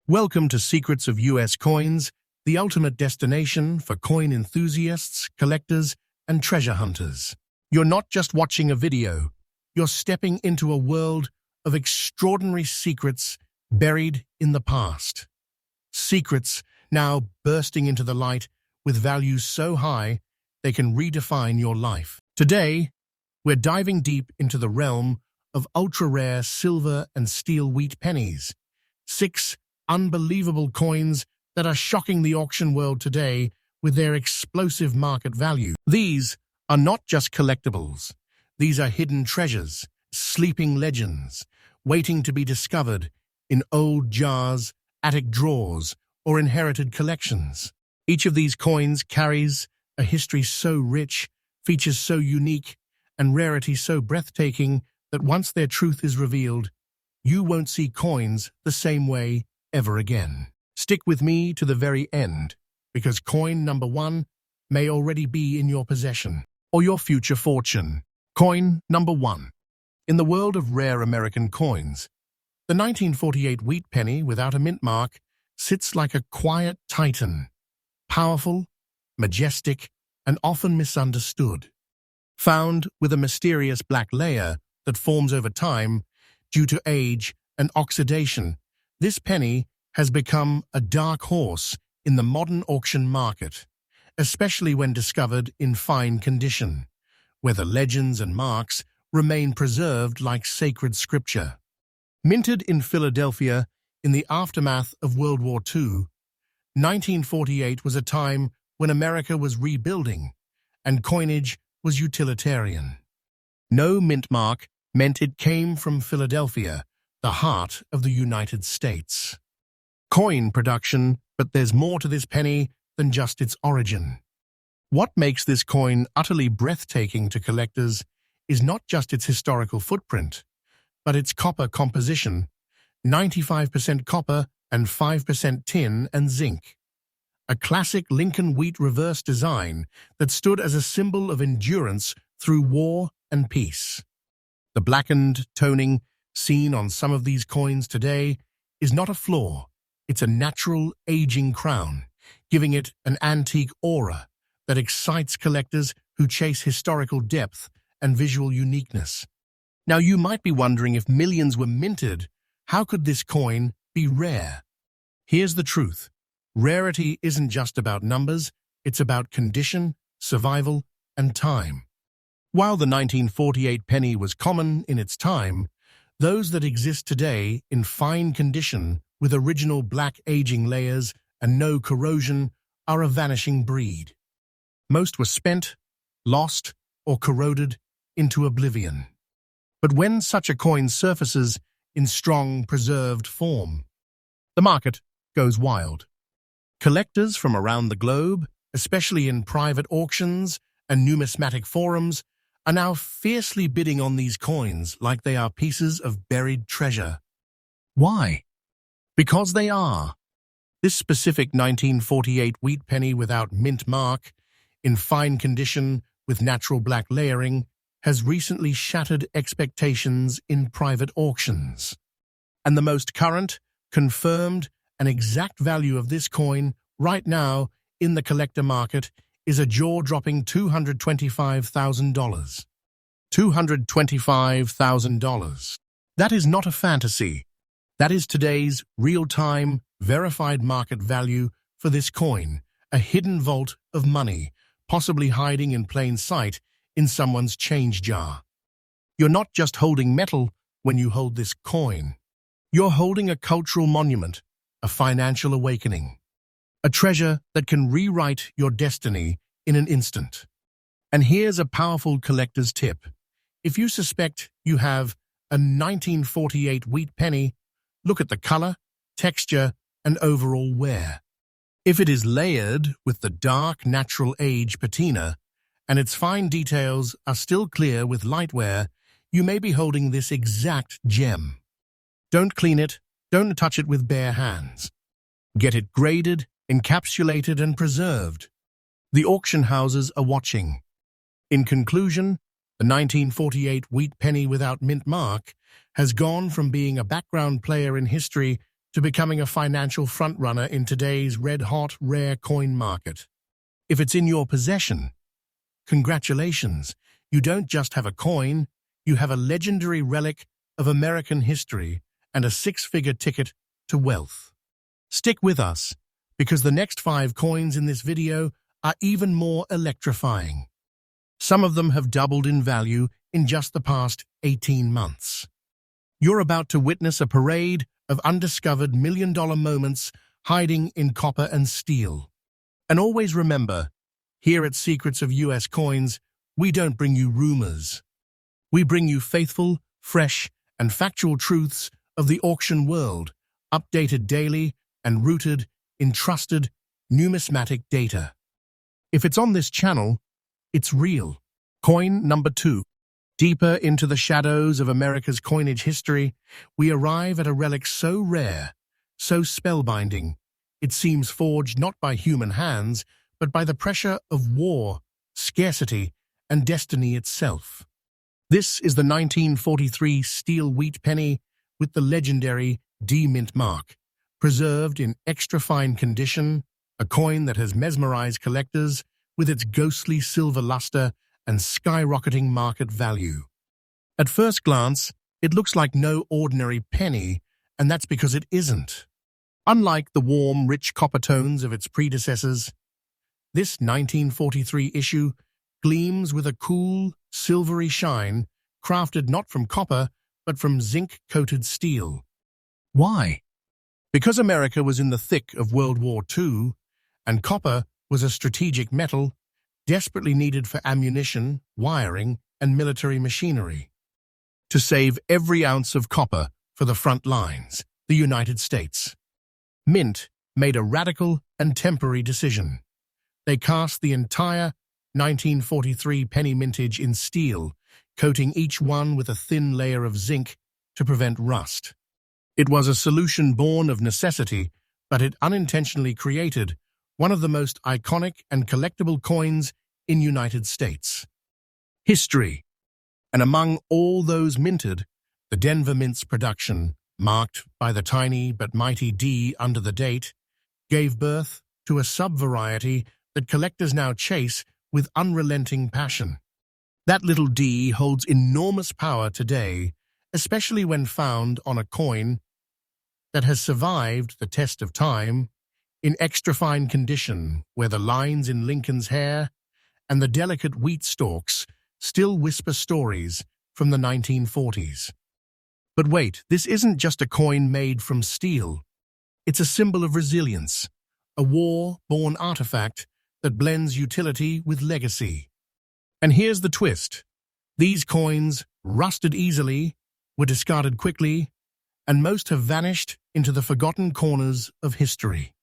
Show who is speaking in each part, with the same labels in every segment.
Speaker 1: Welcome to Secrets of US Coins, the ultimate destination for coin enthusiasts, collectors, and treasure hunters. You're not just watching a video, you're stepping into a world of extraordinary secrets buried in the past. Secrets now bursting into the light with values so high they can redefine your life. Today, we're diving deep into the realm of ultra-rare silver and steel wheat pennies. 6 unbelievable coins that are shocking the auction world today with their explosive market value. These are not just collectibles. These are hidden treasures, sleeping legends, waiting to be discovered in old jars, attic drawers, or inherited collections. Each of these coins carries a history so rich, features so unique, and rarity so breathtaking that once their truth is revealed, you won't see coins the same way ever again. Stick with me to the very end, because coin number 1 may already be in your possession or your future fortune. Coin number 1. In the world of rare American coins, the 1948 wheat penny without a mint mark sits like a quiet titan, powerful, majestic, and often misunderstood. Found with a mysterious black layer that forms over time due to age and oxidation, this penny has become a dark horse in the modern auction market, especially when discovered in fine condition, where the legends and marks remain preserved like sacred scripture. Minted in Philadelphia in the aftermath of World War II, 1948 was a time when America was rebuilding and coinage was utilitarian. No mint mark meant it came from Philadelphia, the heart of the United States. Coin production, but there's more to this penny than just its origin. What makes this coin utterly breathtaking to collectors is not just its historical footprint, but its copper composition, 95% copper and 5% tin and zinc. A classic Lincoln wheat reverse design that stood as a symbol of endurance through war and peace. The blackened toning seen on some of these coins today is not a flaw, it's a natural aging crown, giving it an antique aura that excites collectors who chase historical depth and visual uniqueness. Now you might be wondering, if millions were minted, how could this coin be rare? Here's the truth. Rarity isn't just about numbers, it's about condition, survival, and time. While the 1948 penny was common in its time, those that exist today in fine condition with original black aging layers and no corrosion are a vanishing breed. Most were spent, lost, or corroded into oblivion. But when such a coin surfaces in strong, preserved form, the market goes wild. Collectors from around the globe, especially in private auctions and numismatic forums, are now fiercely bidding on these coins like they are pieces of buried treasure. Why? Because they are. This specific 1948 wheat penny without mint mark, in fine condition with natural black layering, has recently shattered expectations in private auctions. And the most current, confirmed, and exact value of this coin right now in the collector market is a jaw-dropping $225,000. $225,000. That is not a fantasy. That is today's real-time, verified market value for this coin, a hidden vault of money, possibly hiding in plain sight in someone's change jar. You're not just holding metal when you hold this coin. You're holding a cultural monument, a financial awakening, a treasure that can rewrite your destiny in an instant. And here's a powerful collector's tip. If you suspect you have a 1948 wheat penny, look at the color, texture, and overall wear. If it is layered with the dark, natural age patina, and its fine details are still clear with light wear, you may be holding this exact gem. Don't clean it, don't touch it with bare hands. Get it graded, encapsulated, and preserved. The auction houses are watching. In conclusion, the 1948 wheat penny without mint mark has gone from being a background player in history to becoming a financial frontrunner in today's red-hot rare coin market. If it's in your possession, congratulations, you don't just have a coin, you have a legendary relic of American history and a six-figure ticket to wealth. Stick with us, because the next 5 coins in this video are even more electrifying. Some of them have doubled in value in just the past 18 months. You're about to witness a parade of undiscovered million-dollar moments hiding in copper and steel. And always remember, here at Secrets of US Coins, we don't bring you rumors. We bring you faithful, fresh, and factual truths of the auction world, updated daily and rooted in trusted numismatic data. If it's on this channel, it's real. Coin number 2. Deeper into the shadows of America's coinage history, we arrive at a relic so rare, so spellbinding, it seems forged not by human hands, but by the pressure of war, scarcity, and destiny itself. This is the 1943 steel wheat penny with the legendary D-Mint mark, preserved in extra-fine condition, a coin that has mesmerized collectors with its ghostly silver luster and skyrocketing market value. At first glance, it looks like no ordinary penny, and that's because it isn't. Unlike the warm, rich copper tones of its predecessors, this 1943 issue gleams with a cool, silvery shine crafted not from copper, but from zinc-coated steel. Why? Because America was in the thick of World War II, and copper was a strategic metal desperately needed for ammunition, wiring, and military machinery. To save every ounce of copper for the front lines, the United States, Mint made a radical and temporary decision. They cast the entire 1943 penny mintage in steel, coating each one with a thin layer of zinc to prevent rust. It was a solution born of necessity, but it unintentionally created one of the most iconic and collectible coins in United States history. And among all those minted, the Denver Mint's production, marked by the tiny but mighty D under the date, gave birth to a sub-variety that collectors now chase with unrelenting passion. That little D holds enormous power today, especially when found on a coin that has survived the test of time, in extra-fine condition, where the lines in Lincoln's hair and the delicate wheat stalks still whisper stories from the 1940s. But wait, this isn't just a coin made from steel. It's a symbol of resilience, a war-born artifact that blends utility with legacy. And here's the twist. These coins rusted easily, were discarded quickly, and most have vanished into the forgotten corners of history.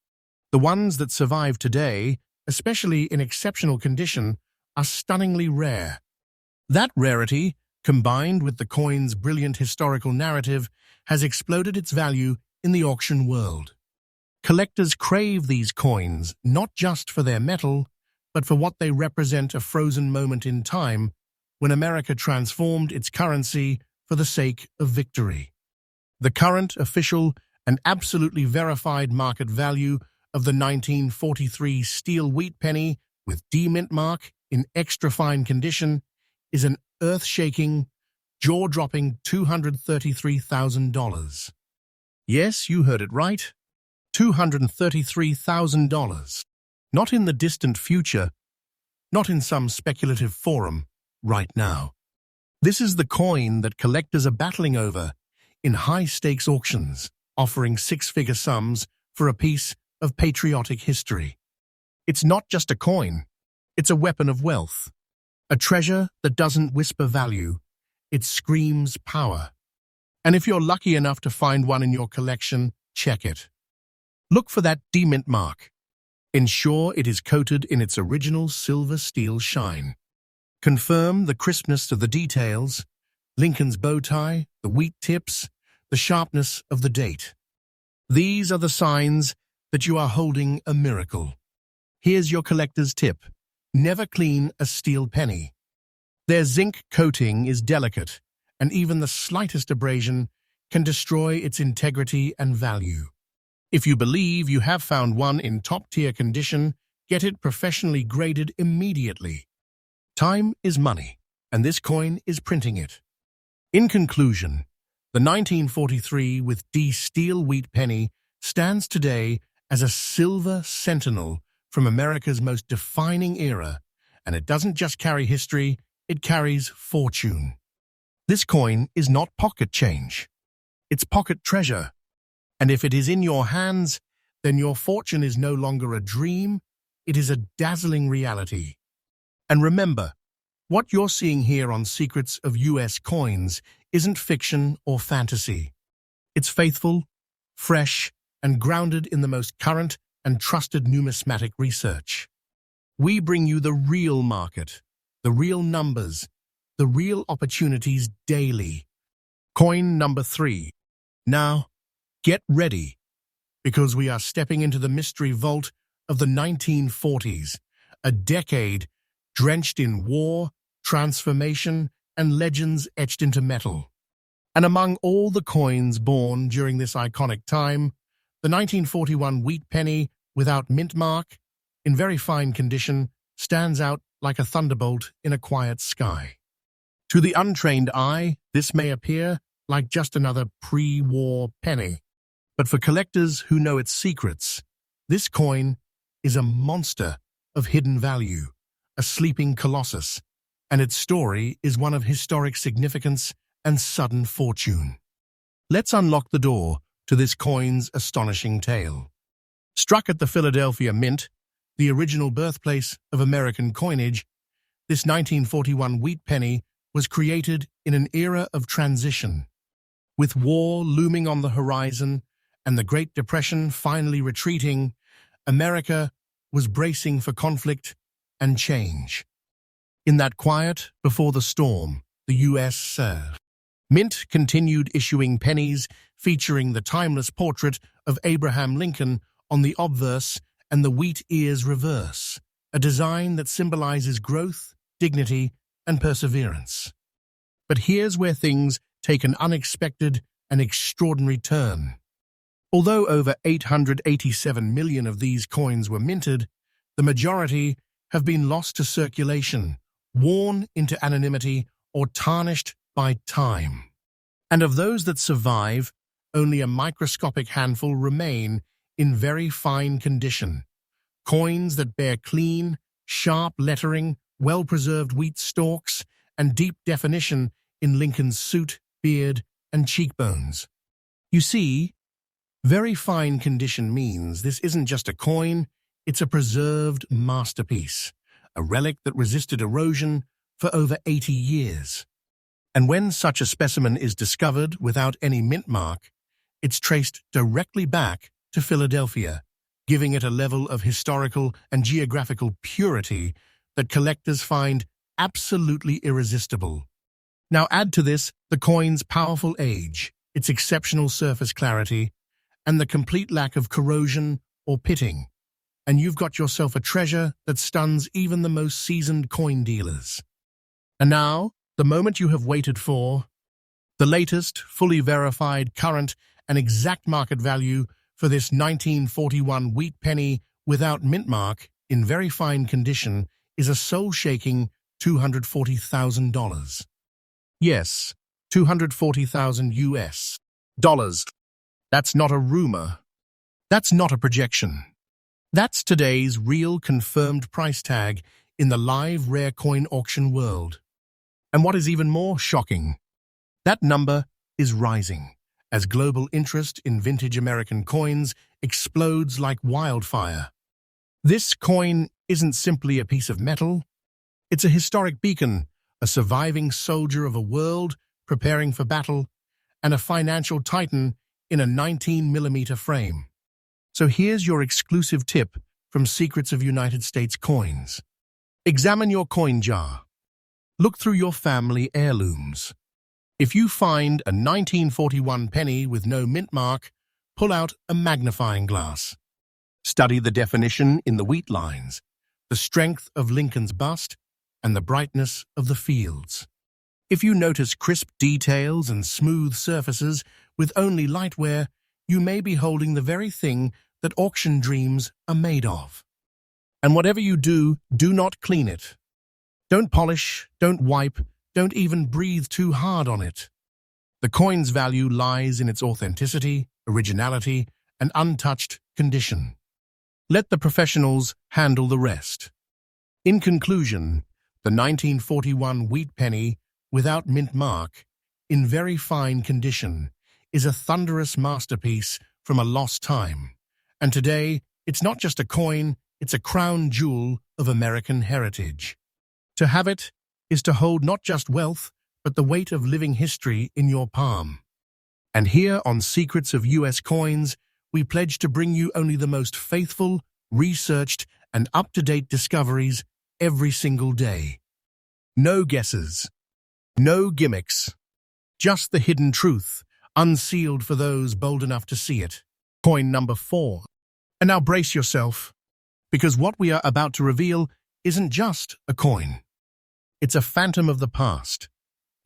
Speaker 1: The ones that survive today, especially in exceptional condition, are stunningly rare. That rarity, combined with the coin's brilliant historical narrative, has exploded its value in the auction world. Collectors crave these coins not just for their metal, but for what they represent, a frozen moment in time when America transformed its currency for the sake of victory. The current, official, and absolutely verified market value of the 1943 steel wheat penny with D-Mint mark in extra-fine condition is an earth-shaking, jaw-dropping $233,000. Yes, you heard it right. $233,000. Not in the distant future, not in some speculative forum, right now. This is the coin that collectors are battling over in high-stakes auctions, offering six-figure sums for a piece of patriotic history. It's not just a coin, it's a weapon of wealth, a treasure that doesn't whisper value, it screams power. And if you're lucky enough to find one in your collection, check it. Look for that D-Mint mark. Ensure it is coated in its original silver steel shine. Confirm the crispness of the details, Lincoln's bow tie, the wheat tips, the sharpness of the date. These are the signs that you are holding a miracle. Here's your collector's tip. Never clean a steel penny. Their zinc coating is delicate, and even the slightest abrasion can destroy its integrity and value. If you believe you have found one in top-tier condition, get it professionally graded immediately. Time is money, and this coin is printing it. In conclusion, the 1943 with D steel wheat penny stands today as a silver sentinel from America's most defining era, and it doesn't just carry history, it carries fortune. This coin is not pocket change. It's pocket treasure. And if it is in your hands, then your fortune is no longer a dream, it is a dazzling reality. And remember, what you're seeing here on Secrets of US Coins isn't fiction or fantasy. It's faithful, fresh, and grounded in the most current and trusted numismatic research. We bring you the real market, the real numbers, the real opportunities daily. Coin number 3. Now, get ready, because we are stepping into the mystery vault of the 1940s, a decade drenched in war, transformation, and legends etched into metal. And among all the coins born during this iconic time, the 1941 wheat penny without mint mark, in very fine condition, stands out like a thunderbolt in a quiet sky. To the untrained eye, this may appear like just another pre-war penny. But for collectors who know its secrets, this coin is a monster of hidden value, a sleeping colossus, and its story is one of historic significance and sudden fortune. Let's unlock the door to this coin's astonishing tale. Struck at the Philadelphia Mint, the original birthplace of American coinage, this 1941 wheat penny was created in an era of transition. With war looming on the horizon and the Great Depression finally retreating, America was bracing for conflict and change. In that quiet before the storm, the U.S. Mint continued issuing pennies featuring the timeless portrait of Abraham Lincoln on the obverse and the wheat ears reverse, a design that symbolizes growth, dignity, and perseverance. But here's where things take an unexpected and extraordinary turn. Although over 887 million of these coins were minted, the majority have been lost to circulation, worn into anonymity, or tarnished by time. And of those that survive, only a microscopic handful remain in very fine condition. Coins that bear clean, sharp lettering, well-preserved wheat stalks, and deep definition in Lincoln's suit, beard, and cheekbones. You see, very fine condition means this isn't just a coin, it's a preserved masterpiece, a relic that resisted erosion for over 80 years. And when such a specimen is discovered without any mint mark, it's traced directly back to Philadelphia, giving it a level of historical and geographical purity that collectors find absolutely irresistible. Now add to this the coin's powerful age, its exceptional surface clarity, and the complete lack of corrosion or pitting, and you've got yourself a treasure that stuns even the most seasoned coin dealers. And now, the moment you have waited for, the latest, fully verified, current, and exact market value for this 1941 wheat penny without mint mark in very fine condition is a soul-shaking $240,000. Yes, 240,000 US dollars. That's not a rumor. That's not a projection. That's today's real confirmed price tag in the live rare coin auction world. And what is even more shocking, that number is rising as global interest in vintage American coins explodes like wildfire. This coin isn't simply a piece of metal. It's a historic beacon, a surviving soldier of a world preparing for battle, and a financial titan in a 19mm frame. So here's your exclusive tip from Secrets of United States Coins. Examine your coin jar. Look through your family heirlooms. If you find a 1941 penny with no mint mark, pull out a magnifying glass. Study the definition in the wheat lines, the strength of Lincoln's bust, and the brightness of the fields. If you notice crisp details and smooth surfaces with only light wear, you may be holding the very thing that auction dreams are made of. And whatever you do, do not clean it. Don't polish, don't wipe, don't even breathe too hard on it. The coin's value lies in its authenticity, originality, and untouched condition. Let the professionals handle the rest. In conclusion, the 1941 wheat penny, without mint mark, in very fine condition, is a thunderous masterpiece from a lost time. And today, it's not just a coin, it's a crown jewel of American heritage. To have it is to hold not just wealth, but the weight of living history in your palm. And here on Secrets of US Coins, we pledge to bring you only the most faithful, researched, and up-to-date discoveries every single day. No guesses, no gimmicks, just the hidden truth, unsealed for those bold enough to see it. Coin number 4. And now brace yourself, because what we are about to reveal isn't just a coin. It's a phantom of the past,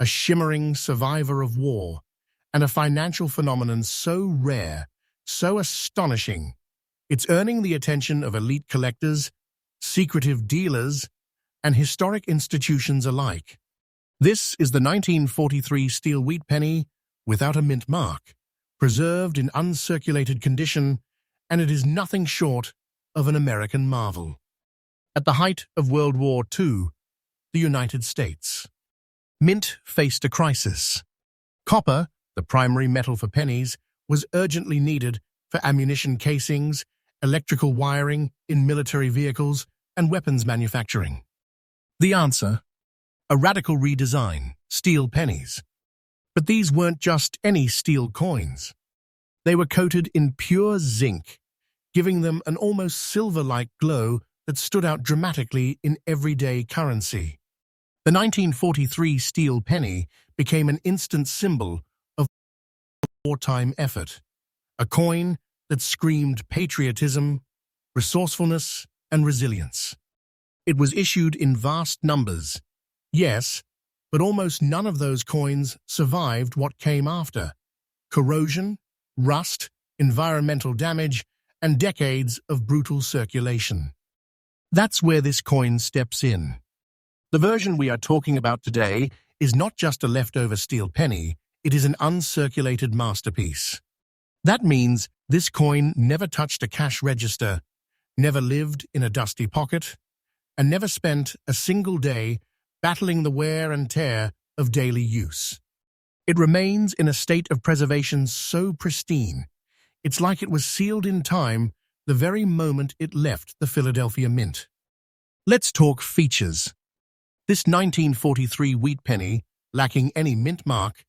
Speaker 1: a shimmering survivor of war, and a financial phenomenon so rare, so astonishing, it's earning the attention of elite collectors, secretive dealers, and historic institutions alike. This is the 1943 steel wheat penny without a mint mark, preserved in uncirculated condition, and it is nothing short of an American marvel. At the height of World War II, the United States. Mint faced a crisis. Copper, the primary metal for pennies, was urgently needed for ammunition casings, electrical wiring in military vehicles, and weapons manufacturing. The answer? A radical redesign, steel pennies. But these weren't just any steel coins. They were coated in pure zinc, giving them an almost silver-like glow that stood out dramatically in everyday currency. The 1943 steel penny became an instant symbol of wartime effort, a coin that screamed patriotism, resourcefulness, and resilience. It was issued in vast numbers, yes, but almost none of those coins survived what came after: corrosion, rust, environmental damage, and decades of brutal circulation. That's where this coin steps in. The version we are talking about today is not just a leftover steel penny, it is an uncirculated masterpiece. That means this coin never touched a cash register, never lived in a dusty pocket, and never spent a single day battling the wear and tear of daily use. It remains in a state of preservation so pristine, it's like it was sealed in time the very moment it left the Philadelphia Mint. Let's talk features. This 1943 wheat penny, lacking any mint mark,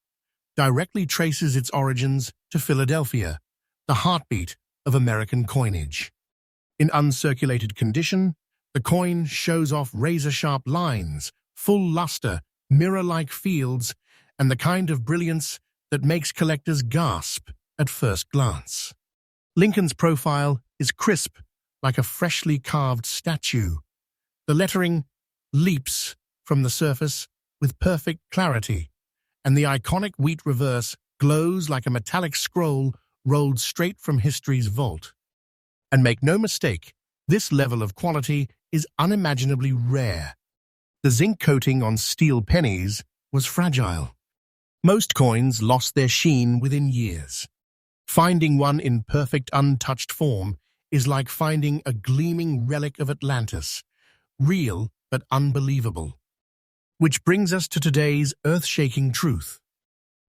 Speaker 1: directly traces its origins to Philadelphia, the heartbeat of American coinage. In uncirculated condition, the coin shows off razor-sharp lines, full luster, mirror-like fields, and the kind of brilliance that makes collectors gasp at first glance. Lincoln's profile is crisp, like a freshly carved statue. The lettering leaps from the surface with perfect clarity, and the iconic wheat reverse glows like a metallic scroll rolled straight from history's vault. And make no mistake, this level of quality is unimaginably rare. The zinc coating on steel pennies was fragile. Most coins lost their sheen within years. Finding one in perfect, untouched form is like finding a gleaming relic of Atlantis, real but unbelievable. Which brings us to today's earth-shaking truth.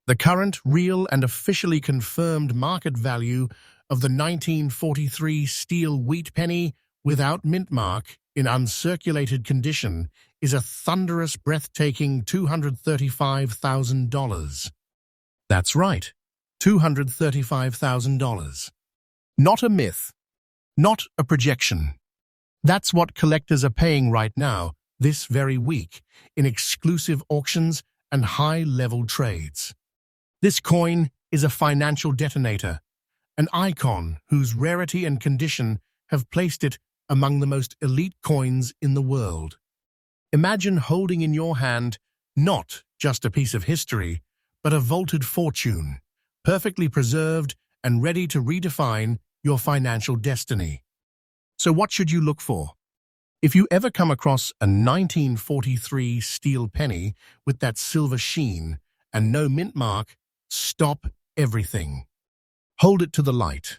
Speaker 1: The current, real, and officially confirmed market value of the 1943 steel wheat penny without mint mark in uncirculated condition is a thunderous, breathtaking $235,000. That's right, $235,000. Not a myth, not a projection. That's what collectors are paying right now, this very week, in exclusive auctions and high-level trades. This coin is a financial detonator, an icon whose rarity and condition have placed it among the most elite coins in the world. Imagine holding in your hand not just a piece of history, but a vaulted fortune, perfectly preserved and ready to redefine your financial destiny. So what should you look for? If you ever come across a 1943 steel penny with that silver sheen and no mint mark, stop everything. Hold it to the light.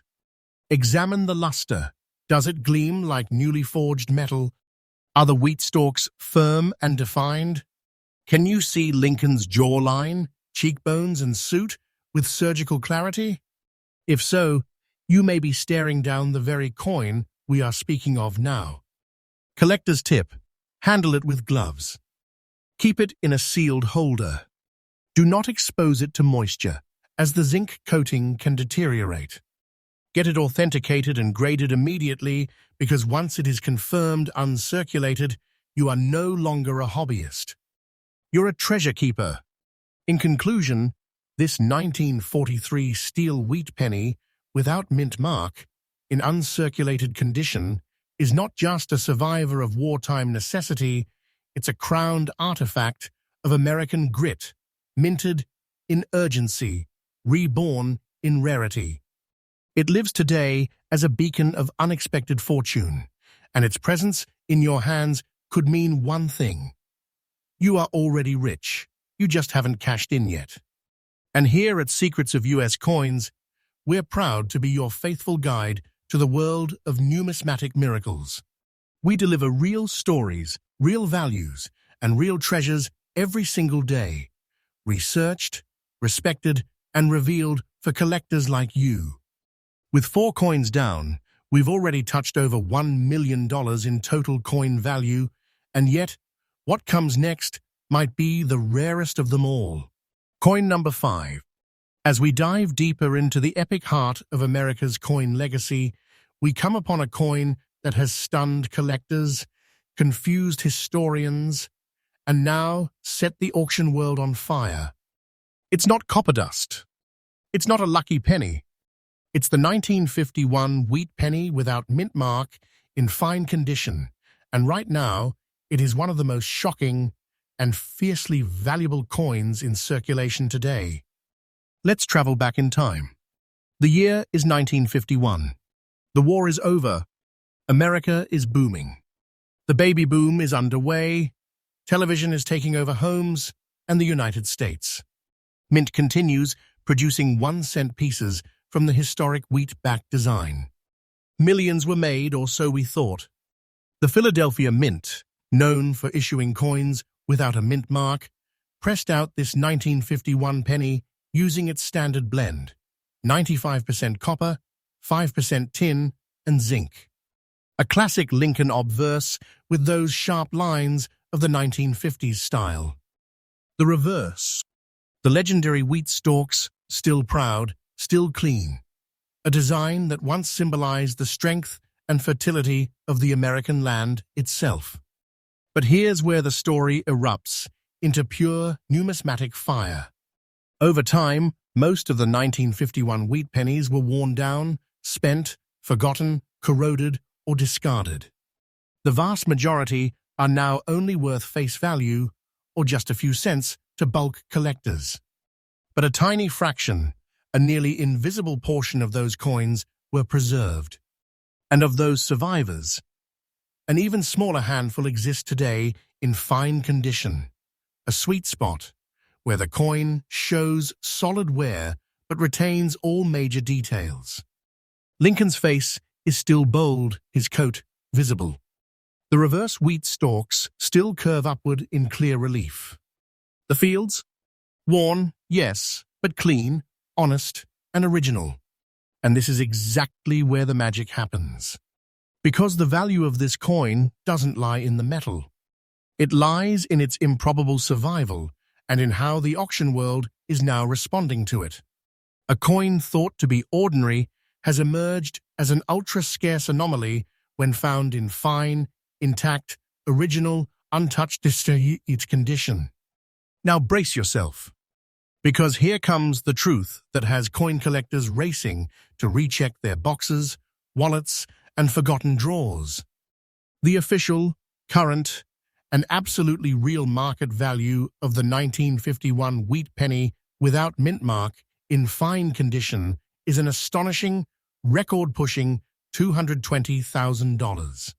Speaker 1: Examine the luster. Does it gleam like newly forged metal? Are the wheat stalks firm and defined? Can you see Lincoln's jawline, cheekbones, and suit with surgical clarity? If so, you may be staring down the very coin we are speaking of now. Collector's tip: handle it with gloves. Keep it in a sealed holder. Do not expose it to moisture, as the zinc coating can deteriorate. Get it authenticated and graded immediately, because once it is confirmed uncirculated, you are no longer a hobbyist. You're a treasure keeper. In conclusion, this 1943 steel wheat penny, without mint mark, in uncirculated condition, is not just a survivor of wartime necessity, it's a crowned artifact of American grit, minted in urgency, reborn in rarity. It lives today as a beacon of unexpected fortune, and its presence in your hands could mean one thing. You are already rich, you just haven't cashed in yet. And here at Secrets of US Coins, we're proud to be your faithful guide to the world of numismatic miracles. We deliver real stories, real values, and real treasures every single day, researched, respected, and revealed for collectors like you. With 4 coins down, we've already touched over $1 million in total coin value, and yet, what comes next might be the rarest of them all. Coin number 5. As we dive deeper into the epic heart of America's coin legacy, we come upon a coin that has stunned collectors, confused historians, and now set the auction world on fire. It's not copper dust. It's not a lucky penny. It's the 1951 wheat penny without mint mark, in fine condition, and right now it is one of the most shocking and fiercely valuable coins in circulation today. Let's travel back in time. The year is 1951. The war is over. America is booming. The baby boom is underway. Television is taking over homes and the United States. Mint continues producing 1-cent pieces from the historic wheat-backed design. Millions were made, or so we thought. The Philadelphia Mint, known for issuing coins without a mint mark, pressed out this 1951 penny using its standard blend, 95% copper, 5% tin, and zinc. A classic Lincoln obverse with those sharp lines of the 1950s style. The reverse. The legendary wheat stalks, still proud, still clean. A design that once symbolized the strength and fertility of the American land itself. But here's where the story erupts into pure numismatic fire. Over time, most of the 1951 wheat pennies were worn down, spent, forgotten, corroded, or discarded. The vast majority are now only worth face value, or just a few cents, to bulk collectors. But a tiny fraction, a nearly invisible portion of those coins were preserved. And of those survivors, an even smaller handful exists today in fine condition, a sweet spot where the coin shows solid wear but retains all major details. Lincoln's face is still bold, his coat visible. The reverse wheat stalks still curve upward in clear relief. The fields? Worn, yes, but clean, honest, and original. And this is exactly where the magic happens. Because the value of this coin doesn't lie in the metal. It lies in its improbable survival and in how the auction world is now responding to it. A coin thought to be ordinary has emerged as an ultra-scarce anomaly when found in fine, intact, original, untouched its condition. Now brace yourself, because here comes the truth that has coin collectors racing to recheck their boxes, wallets, and forgotten drawers. The official, current, and absolutely real market value of the 1951 wheat penny without mint mark in fine condition is an astonishing, record-pushing $220,000.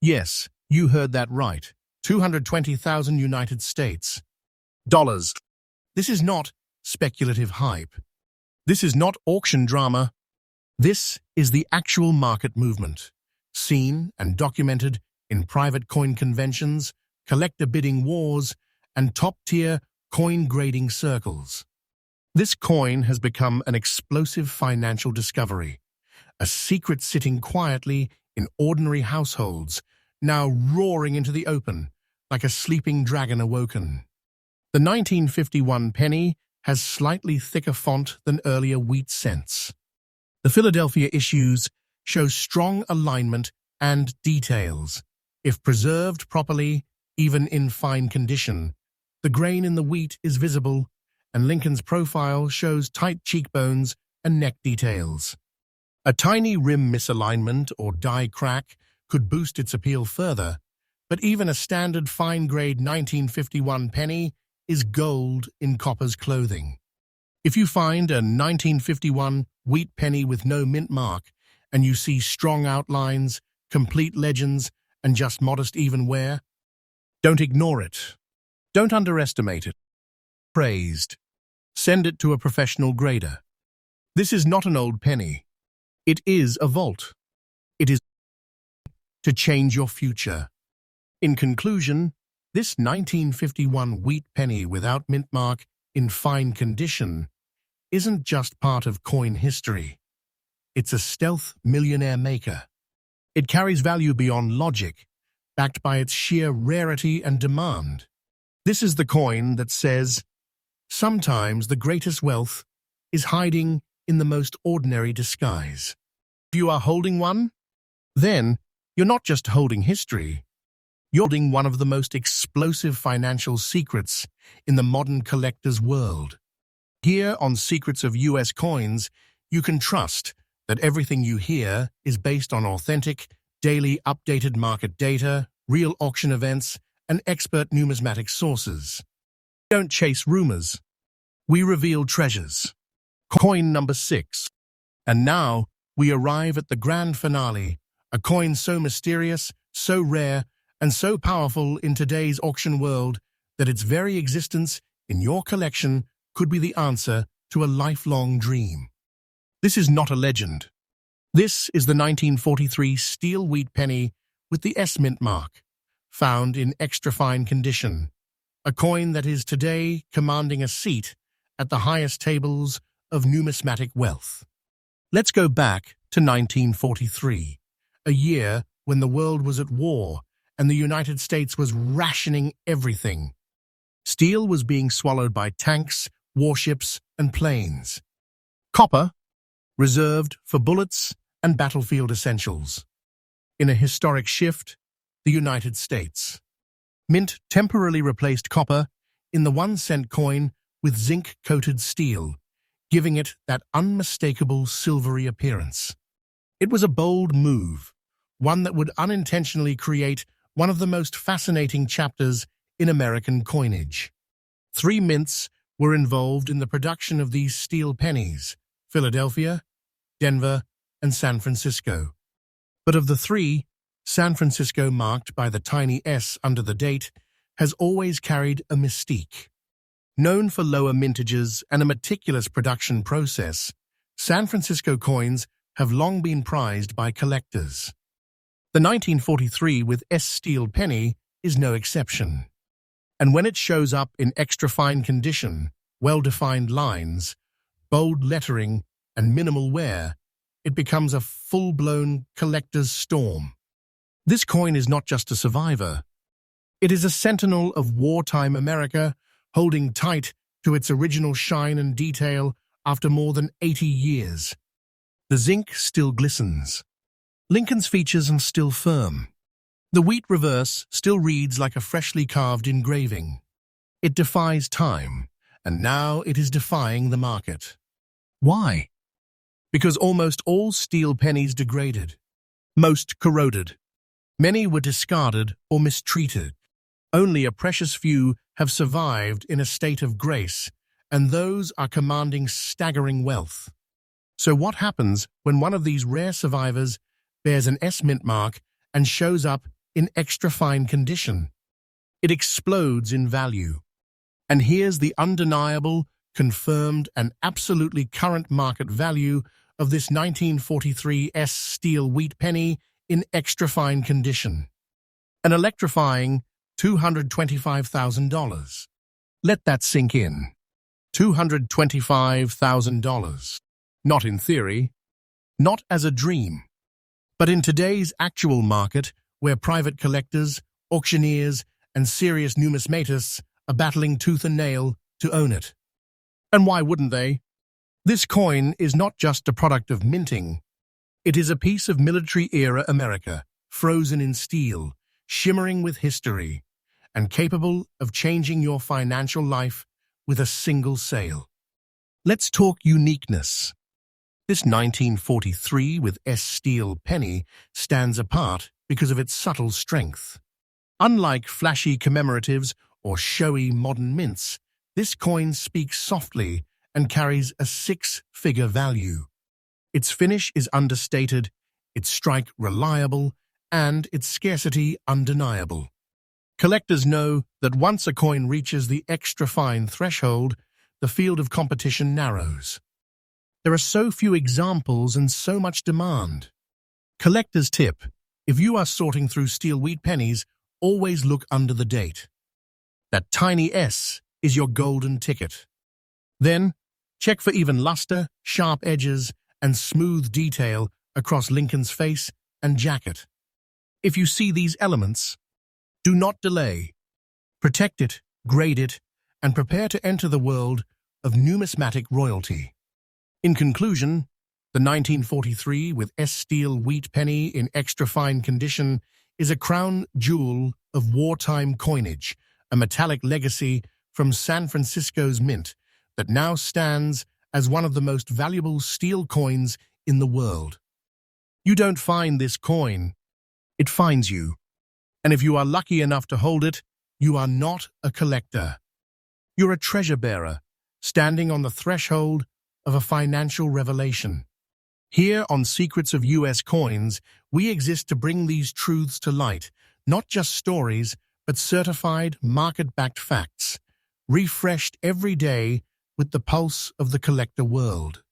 Speaker 1: Yes, you heard that right. 220,000 United States dollars. This is not speculative hype. This is not auction drama. This is the actual market movement, seen and documented in private coin conventions, collector bidding wars, and top-tier coin grading circles. This coin has become an explosive financial discovery, a secret sitting quietly in ordinary households, now roaring into the open like a sleeping dragon awoken. The 1951 penny has slightly thicker font than earlier wheat cents. The Philadelphia issues show strong alignment and details. If preserved properly, even in fine condition, the grain in the wheat is visible, and Lincoln's profile shows tight cheekbones and neck details. A tiny rim misalignment or die crack could boost its appeal further, but even a standard fine-grade 1951 penny is gold in copper's clothing. If you find a 1951 wheat penny with no mint mark, and you see strong outlines, complete legends, and just modest even wear, don't ignore it. Don't underestimate it. Praised. Send it to a professional grader. This is not an old penny. It is a vault. It is to change your future. In conclusion, this 1951 wheat penny without mint mark in fine condition isn't just part of coin history. It's a stealth millionaire maker. It carries value beyond logic, backed by its sheer rarity and demand. This is the coin that says, sometimes the greatest wealth is hiding in the most ordinary disguise. If you are holding one, then you're not just holding history. You're holding one of the most explosive financial secrets in the modern collector's world. Here on Secrets of US Coins, you can trust that everything you hear is based on authentic, daily updated market data, real auction events, and expert numismatic sources. We don't chase rumors. We reveal treasures. Coin number 6. And now we arrive at the grand finale, a coin so mysterious, so rare, and so powerful in today's auction world that its very existence in your collection could be the answer to a lifelong dream. This is not a legend. This is the 1943 steel wheat penny with the S-mint mark, found in extra fine condition, a coin that is today commanding a seat at the highest tables of numismatic wealth. Let's go back to 1943, a year when the world was at war and the United States was rationing everything. Steel was being swallowed by tanks, warships, and planes. Copper, reserved for bullets and battlefield essentials. In a historic shift, the United States. Mint temporarily replaced copper in the 1-cent coin with zinc-coated steel, giving it that unmistakable silvery appearance. It was a bold move, one that would unintentionally create one of the most fascinating chapters in American coinage. 3 mints were involved in the production of these steel pennies: Philadelphia, Denver, and San Francisco. But of the 3, San Francisco, marked by the tiny S under the date, has always carried a mystique. Known for lower mintages and a meticulous production process, San Francisco coins have long been prized by collectors. The 1943 with S steel penny is no exception. And when it shows up in extra fine condition, well-defined lines, bold lettering, and minimal wear, it becomes a full-blown collector's storm. This coin is not just a survivor. It is a sentinel of wartime America, holding tight to its original shine and detail after more than 80 years. The zinc still glistens. Lincoln's features are still firm. The wheat reverse still reads like a freshly carved engraving. It defies time, and now it is defying the market. Why? Because almost all steel pennies degraded. Most corroded. Many were discarded or mistreated. Only a precious few have survived in a state of grace, and those are commanding staggering wealth. So what happens when one of these rare survivors bears an S mint mark and shows up in extra fine condition? It explodes in value. And here's the undeniable, confirmed, and absolutely current market value of this 1943 S steel wheat penny in extra fine condition. An electrifying $225,000. Let that sink in. $225,000. Not in theory, not as a dream, but in today's actual market where private collectors, auctioneers, and serious numismatists are battling tooth and nail to own it. And why wouldn't they? This coin is not just a product of minting. It is a piece of military-era America, frozen in steel, shimmering with history, and capable of changing your financial life with a single sale. Let's talk uniqueness. This 1943 with S steel penny stands apart because of its subtle strength. Unlike flashy commemoratives or showy modern mints, this coin speaks softly and carries a six-figure value. Its finish is understated, its strike reliable, and its scarcity undeniable. Collectors know that once a coin reaches the extra-fine threshold, the field of competition narrows. There are so few examples and so much demand. Collector's tip: if you are sorting through steel wheat pennies, always look under the date. That tiny S is your golden ticket. Then, check for even luster, sharp edges, and smooth detail across Lincoln's face and jacket. If you see these elements, do not delay. Protect it, grade it, and prepare to enter the world of numismatic royalty. In conclusion, the 1943 with S steel wheat penny in extra fine condition is a crown jewel of wartime coinage, a metallic legacy from San Francisco's mint that now stands as one of the most valuable steel coins in the world. You don't find this coin, it finds you. And if you are lucky enough to hold it, you are not a collector. You're a treasure bearer, standing on the threshold of a financial revelation. Here on Secrets of US Coins, we exist to bring these truths to light, not just stories, but certified, market-backed facts, refreshed every day with the pulse of the collector world.